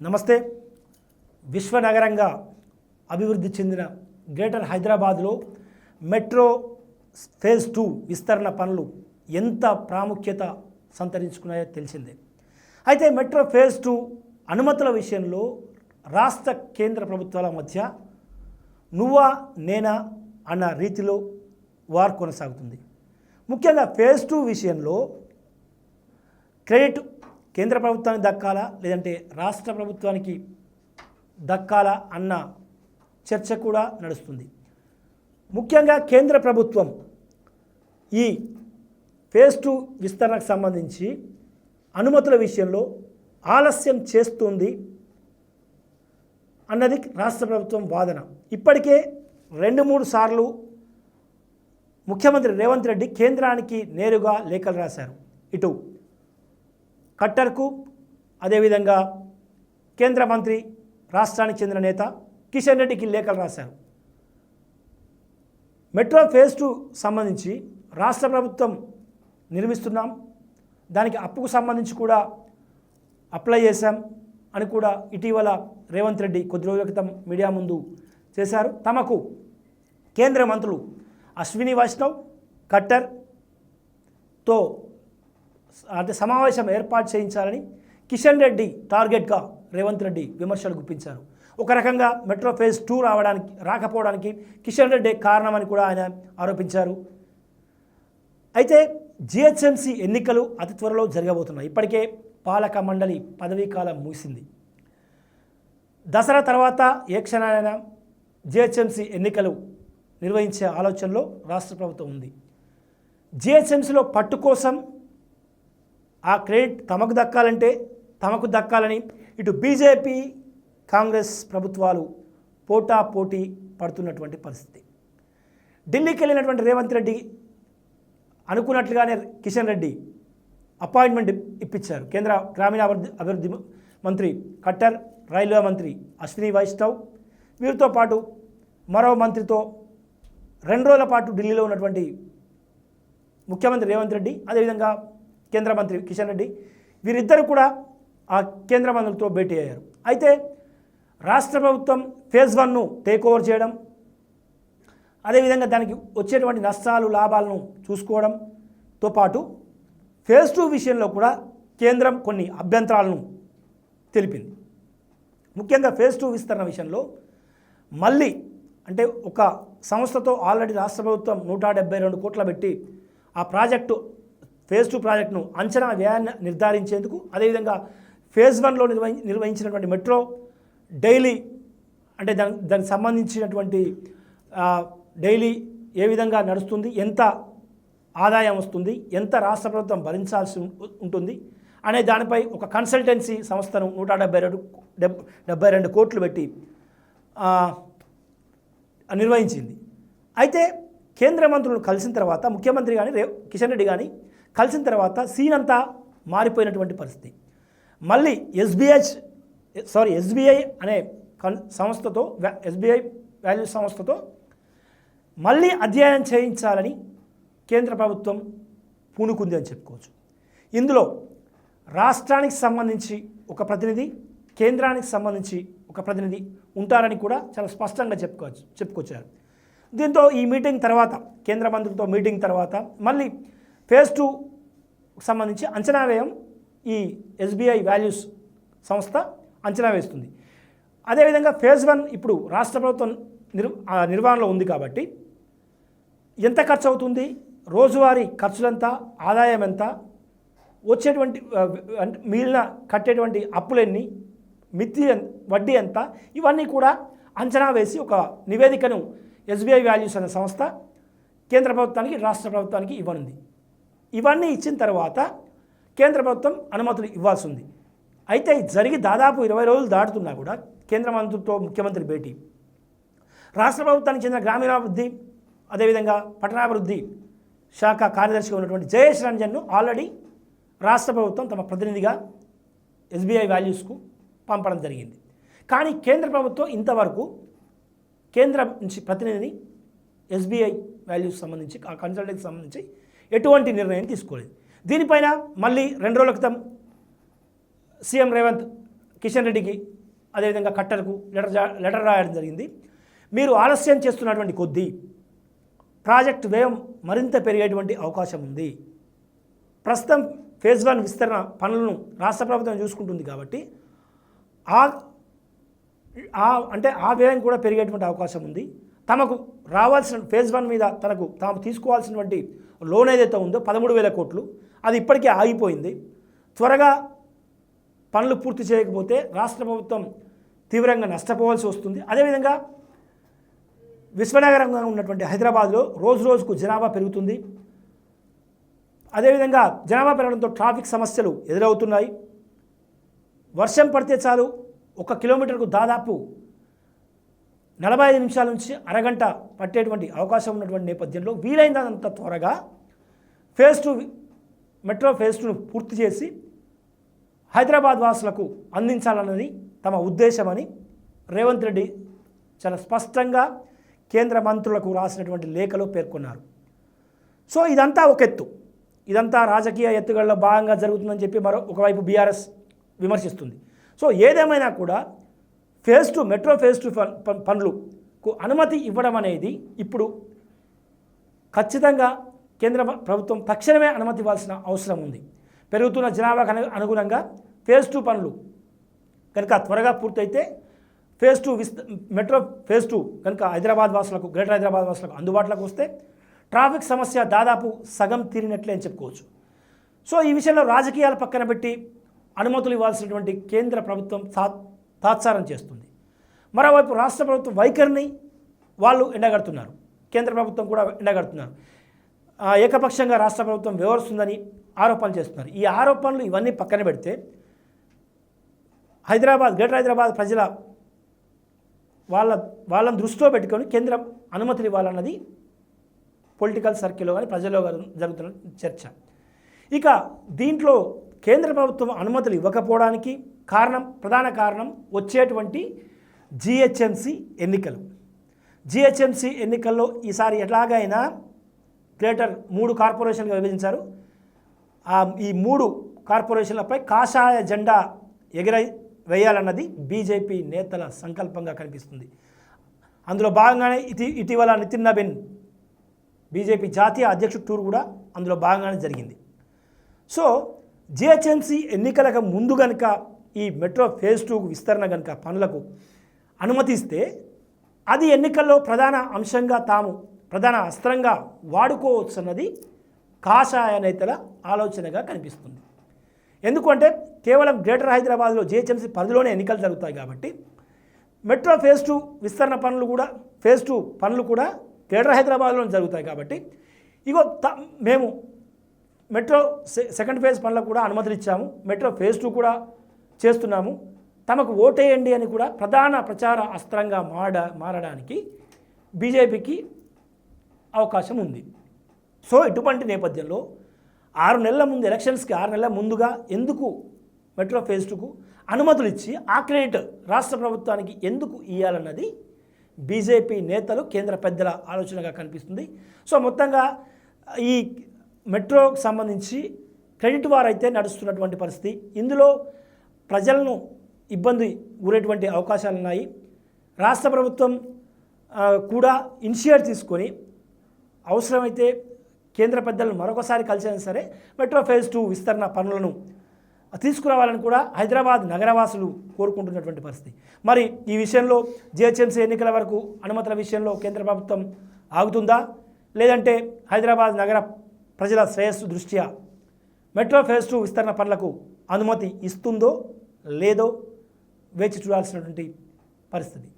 నమస్తే. విశ్వనగరంగా అభివృద్ధి చెందిన గ్రేటర్ హైదరాబాద్లో మెట్రో ఫేజ్ 2 విస్తరణ పనులు ఎంత ప్రాముఖ్యత సంతరించుకున్నాయో తెలిసిందే. అయితే మెట్రో ఫేజ్ 2 అనుమతుల విషయంలో రాష్ట్ర కేంద్ర ప్రభుత్వాల మధ్య నువ్వా నేనా అన్న రీతిలో వార్ కొనసాగుతుంది. ముఖ్యంగా ఫేజ్ 2 విషయంలో క్రెడిట్ కేంద్ర ప్రభుత్వానికి దక్కాలా లేదంటే రాష్ట్ర ప్రభుత్వానికి దక్కాలా అన్న చర్చ కూడా నడుస్తుంది. ముఖ్యంగా కేంద్ర ప్రభుత్వం ఈ ఫేజ్ 2 విస్తరణకు సంబంధించి అనుమతుల విషయంలో ఆలస్యం చేస్తుంది అన్నది రాష్ట్ర ప్రభుత్వం వాదన. ఇప్పటికే 2-3 సార్లు ముఖ్యమంత్రి రేవంత్ రెడ్డి కేంద్రానికి నేరుగా లేఖలు రాశారు. ఇటు ఖట్టర్కు, అదేవిధంగా కేంద్ర మంత్రి రాష్ట్రానికి చెందిన నేత కిషన్ రెడ్డికి లేఖలు రాశారు. మెట్రో ఫేజ్ 2 సంబంధించి రాష్ట్ర ప్రభుత్వం నిర్మిస్తున్నాం, దానికి అప్పుకు సంబంధించి కూడా అప్లై చేశాం అని కూడా ఇటీవల రేవంత్ రెడ్డి కొద్ది రోజుల క్రితం మీడియా ముందు చేశారు. తమకు కేంద్ర మంత్రులు అశ్విని వైష్ణవ్, ఖట్టర్తో అంటే సమావేశం ఏర్పాటు చేయించాలని కిషన్ రెడ్డి టార్గెట్గా రేవంత్ రెడ్డి విమర్శలు గుప్పించారు. ఒక రకంగా మెట్రో ఫేజ్ 2 రాకపోవడానికి కిషన్ రెడ్డి కారణమని కూడా ఆయన ఆరోపించారు. అయితే జిహెచ్ఎంసీ ఎన్నికలు అతి త్వరలో జరగబోతున్నాయి. ఇప్పటికే పాలక మండలి పదవీ కాలం ముగిసింది. దసరా తర్వాత ఏ క్షణాలైనా జిహెచ్ఎంసీ ఎన్నికలు నిర్వహించే ఆలోచనలో రాష్ట్ర ప్రభుత్వం ఉంది. జిహెచ్ఎంసీలో పట్టు కోసం ఆ క్రెడిట్ తమకు దక్కాలంటే తమకు దక్కాలని ఇటు బీజేపీ, కాంగ్రెస్ ప్రభుత్వాలు పోటాపోటీ పడుతున్నటువంటి పరిస్థితి. ఢిల్లీకి వెళ్ళినటువంటి రేవంత్ రెడ్డి అనుకున్నట్లుగానే కిషన్ రెడ్డి అపాయింట్మెంట్ ఇప్పించారు. కేంద్ర గ్రామీణాభివృద్ధి మంత్రి ఖట్టర్, రైల్వే మంత్రి అశ్విని వైష్ణవ్, వీరితో పాటు మరో మంత్రితో 2 రోజుల పాటు ఢిల్లీలో ఉన్నటువంటి ముఖ్యమంత్రి రేవంత్ రెడ్డి, అదేవిధంగా కేంద్ర మంత్రి కిషన్ రెడ్డి, వీరిద్దరు కూడా ఆ కేంద్ర మంత్రులతో భేటీ అయ్యారు. అయితే రాష్ట్ర ప్రభుత్వం ఫేజ్ 1ను టేక్ ఓవర్ చేయడం, అదేవిధంగా దానికి వచ్చేటువంటి నష్టాలు లాభాలను చూసుకోవడంతో పాటు ఫేజ్ 2 విషయంలో కూడా కేంద్రం కొన్ని అభ్యంతరాలను తెలిపింది. ముఖ్యంగా ఫేజ్ 2 విస్తరణ విషయంలో మళ్ళీ అంటే ఒక సంస్థతో ఆల్రెడీ రాష్ట్ర ప్రభుత్వం 172 కోట్లు పెట్టి ఆ ప్రాజెక్టు ఫేజ్ 2 ప్రాజెక్టును అంచనా వ్యయాన్ని నిర్ధారించేందుకు, అదేవిధంగా ఫేజ్ 1లో నిర్వహించినటువంటి మెట్రో డైలీ అంటే దానికి సంబంధించినటువంటి డైలీ ఏ విధంగా నడుస్తుంది, ఎంత ఆదాయం వస్తుంది, ఎంత రాష్ట్ర ప్రభుత్వం భరించాల్సి ఉంటుంది అనే దానిపై ఒక కన్సల్టెన్సీ సంస్థను 172 కోట్లు పెట్టి నిర్వహించింది. అయితే కేంద్ర మంత్రులు కలిసిన తర్వాత ముఖ్యమంత్రి కానీ కిషన్ రెడ్డి కానీ కలిసిన తర్వాత సీన్ అంతా మారిపోయినటువంటి పరిస్థితి. మళ్ళీ ఎస్బీఐ అనే సంస్థతో, ఎస్బీఐ వాల్యూ సంస్థతో మళ్ళీ అధ్యయనం చేయించాలని కేంద్ర ప్రభుత్వం పూనుకుంది అని చెప్పుకోవచ్చు. ఇందులో రాష్ట్రానికి సంబంధించి ఒక ప్రతినిధి, కేంద్రానికి సంబంధించి ఒక ప్రతినిధి ఉంటారని కూడా చాలా స్పష్టంగా చెప్పుకొచ్చారు. దీంతో ఈ మీటింగ్ తర్వాత, కేంద్ర మంత్రులతో మీటింగ్ తర్వాత మళ్ళీ ఫేజ్ 2 సంబంధించి అంచనా వ్యయం ఈ ఎస్బీఐ వాల్యూస్ సంస్థ అంచనా వేస్తుంది. అదేవిధంగా ఫేజ్ 1 ఇప్పుడు రాష్ట్ర ప్రభుత్వం నిర్వహణలో ఉంది కాబట్టి ఎంత ఖర్చు అవుతుంది, రోజువారీ ఖర్చులంతా, ఆదాయం ఎంత, వచ్చేటువంటి మిగిలిన కట్టేటువంటి అప్పులెన్ని, మిత్తి వడ్డీ ఎంత, ఇవన్నీ కూడా అంచనా వేసి ఒక నివేదికను ఎస్బీఐ వాల్యూస్ అనే సంస్థ కేంద్ర ప్రభుత్వానికి, రాష్ట్ర ప్రభుత్వానికి ఇవ్వనుంది. ఇవన్నీ ఇచ్చిన తర్వాత కేంద్ర ప్రభుత్వం అనుమతులు ఇవ్వాల్సి ఉంది. అయితే జరిగి దాదాపు 20 రోజులు దాటుతున్నా కూడా కేంద్ర మంత్రులతో ముఖ్యమంత్రి భేటీ, రాష్ట్ర ప్రభుత్వానికి చెందిన గ్రామీణాభివృద్ధి, అదేవిధంగా పట్టణాభివృద్ధి శాఖ కార్యదర్శిగా ఉన్నటువంటి జయేష్ రంజన్ను ఆల్రెడీ రాష్ట్ర ప్రభుత్వం తమ ప్రతినిధిగా ఎస్బీఐ వాల్యూస్కు పంపడం జరిగింది. కానీ కేంద్ర ప్రభుత్వం ఇంతవరకు కేంద్రం నుంచి ప్రతినిధిని ఎస్బీఐ వాల్యూస్ సంబంధించి, ఆ కన్సల్టెన్సీకి సంబంధించి ఎటువంటి నిర్ణయం తీసుకోలేదు. దీనిపైన మళ్ళీ 2 రోజుల క్రితం సీఎం రేవంత్ కిషన్ రెడ్డికి అదేవిధంగా కట్టర్కు లెటర్ రాయడం జరిగింది. మీరు ఆలస్యం చేస్తున్నటువంటి కొద్దీ ప్రాజెక్టు వ్యయం మరింత పెరిగేటువంటి అవకాశం ఉంది. ప్రస్తుతం ఫేజ్ 1 విస్తరణ పనులను రాష్ట్ర ప్రభుత్వం చూసుకుంటుంది కాబట్టి ఆ వ్యయం కూడా పెరిగేటువంటి అవకాశం ఉంది. తమకు రావాల్సిన ఫేజ్ 1 మీద తాము తీసుకోవాల్సినటువంటి లోన్ ఏదైతే ఉందో 13,000 కోట్లు అది ఇప్పటికే ఆగిపోయింది. త్వరగా పనులు పూర్తి చేయకపోతే రాష్ట్ర ప్రభుత్వం తీవ్రంగా నష్టపోవాల్సి వస్తుంది. అదేవిధంగా విశ్వనగరంగా ఉన్నటువంటి హైదరాబాద్లో రోజు రోజుకు జనాభా పెరుగుతుంది. అదేవిధంగా జనాభా పెరగడంతో ట్రాఫిక్ సమస్యలు ఎదురవుతున్నాయి. వర్షం పడితే చాలు 1 కిలోమీటర్కు దాదాపు 45 నిమిషాల నుంచి అరగంట పట్టేటువంటి అవకాశం ఉన్నటువంటి నేపథ్యంలో వీలైనంత త్వరగా ఫేజ్ 2 మెట్రో ఫేజ్ 2ను పూర్తి చేసి హైదరాబాద్ వాసులకు అందించాలన్నది తమ ఉద్దేశమని రేవంత్ రెడ్డి చాలా స్పష్టంగా కేంద్ర మంత్రులకు రాసినటువంటి లేఖలో పేర్కొన్నారు. సో ఇదంతా ఒక ఎత్తు, ఇదంతా రాజకీయ ఎత్తుగడలో భాగంగా జరుగుతుందని చెప్పి ఒకవైపు బీఆర్ఎస్ విమర్శిస్తుంది. సో ఏదేమైనా కూడా ఫేజ్ 2 మెట్రో ఫేజ్ 2 పనులకు అనుమతి ఇవ్వడం అనేది ఇప్పుడు ఖచ్చితంగా కేంద్ర ప్రభుత్వం తక్షణమే అనుమతి ఇవ్వాల్సిన అవసరం ఉంది. పెరుగుతున్న జనాభాకు అనుగుణంగా ఫేజ్ 2 పనులు కనుక త్వరగా పూర్తయితే ఫేజ్ 2 మెట్రో ఫేజ్ 2 కనుక హైదరాబాద్ వాసులకు గ్రేటర్ హైదరాబాద్ వాసులకు అందుబాటులోకి వస్తే ట్రాఫిక్ సమస్య దాదాపు సగం తీరినట్లే అని చెప్పుకోవచ్చు. సో ఈ విషయంలో రాజకీయాలు పక్కన పెట్టి అనుమతులు ఇవ్వాల్సినటువంటి కేంద్ర ప్రభుత్వం తాత్సారం చేస్తుంది. మరోవైపు రాష్ట్ర ప్రభుత్వం వైఖరిని వాళ్ళు ఎండగడుతున్నారు, కేంద్ర ప్రభుత్వం కూడా ఎండగడుతున్నారు. ఏకపక్షంగా రాష్ట్ర ప్రభుత్వం వ్యవహరిస్తుందని ఆరోపణలు చేస్తున్నారు. ఈ ఆరోపణలు ఇవన్నీ పక్కన పెడితే గ్రేటర్ హైదరాబాద్ ప్రజల వాళ్ళని దృష్టిలో పెట్టుకొని కేంద్రం అనుమతులు ఇవ్వాలన్నది పొలిటికల్ సర్కిల్లో కానీ ప్రజల్లో జరుగుతున్న చర్చ. ఇక దీంట్లో కేంద్ర ప్రభుత్వం అనుమతులు ఇవ్వకపోవడానికి ప్రధాన కారణం వచ్చేటువంటి జిహెచ్ఎంసి ఎన్నికలు. జిహెచ్ఎంసి ఎన్నికల్లో ఈసారి ఎట్లాగైనా గ్రేటర్ 3 కార్పొరేషన్గా విభజించారు. ఈ 3 కార్పొరేషన్లపై కాషాయ జెండా వేయాలన్నది బీజేపీ నేతల సంకల్పంగా కనిపిస్తుంది. అందులో భాగంగానే ఇటీవల నితిన్ నబీన్ బీజేపీ జాతీయ అధ్యక్షుడు టూర్ కూడా అందులో భాగంగానే జరిగింది. సో జిహెచ్ఎంసి ఎన్నికలకు ముందు కనుక ఈ మెట్రో ఫేజ్ 2 విస్తరణ కనుక పనులకు అనుమతిస్తే అది ఎన్నికల్లో ప్రధాన అంశంగా ప్రధాన అస్త్రంగా వాడుకోవచ్చు అన్నది కాషాయ నేతల ఆలోచనగా కనిపిస్తుంది. ఎందుకంటే కేవలం గ్రేటర్ హైదరాబాద్లో జిహెచ్ఎంసి పరిధిలోనే ఎన్నికలు జరుగుతాయి కాబట్టి మెట్రో ఫేజ్ 2 విస్తరణ పనులు కూడా ఫేజ్ 2 పనులు కూడా గ్రేటర్ హైదరాబాద్లోనే జరుగుతాయి కాబట్టి మేము మెట్రో సెకండ్ ఫేజ్ పనులకు కూడా అనుమతులు ఇచ్చాము, మెట్రో ఫేజ్ 2 కూడా చేస్తున్నాము, తమకు ఓటేయండి అని కూడా ప్రధాన ప్రచార అస్త్రంగా మారడానికి బీజేపీకి అవకాశం ఉంది. సో ఇటువంటి నేపథ్యంలో 6 నెలల ముందు ఎలక్షన్స్కి 6 నెలల ముందుగా ఎందుకు మెట్రో ఫేజ్ 2కు అనుమతులు ఇచ్చి ఆ క్రెడిట్ రాష్ట్ర ప్రభుత్వానికి ఎందుకు ఇవ్వాలన్నది బీజేపీ నేతలు కేంద్ర పెద్దల ఆలోచనగా కనిపిస్తుంది. సో మొత్తంగా ఈ మెట్రోకు సంబంధించి క్రెడిట్ వారైతే నడుస్తున్నటువంటి పరిస్థితి, ఇందులో ప్రజలను ఇబ్బంది గురేటువంటి అవకాశాలు ఉన్నాయి. రాష్ట్ర ప్రభుత్వం కూడా ఇనిషియేట్ తీసుకొని అవసరమైతే కేంద్ర పెద్దలను మరొకసారి కలిసినా సరే మెట్రో ఫేజ్ 2 విస్తరణ పనులను తీసుకురావాలని కూడా హైదరాబాద్ నగరవాసులు కోరుకుంటున్నటువంటి పరిస్థితి. మరి ఈ విషయంలో జిహెచ్ఎంసీ ఎన్నికల వరకు అనుమతుల విషయంలో కేంద్ర ప్రభుత్వం ఆగుతుందా, లేదంటే హైదరాబాద్ నగర ప్రజల శ్రేయస్సు దృష్ట్యా మెట్రో ఫేజ్ 2 విస్తరణ పనులకు అనుమతి ఇస్తుందో లేదో వేచి చూడాల్సినటువంటి పరిస్థితి.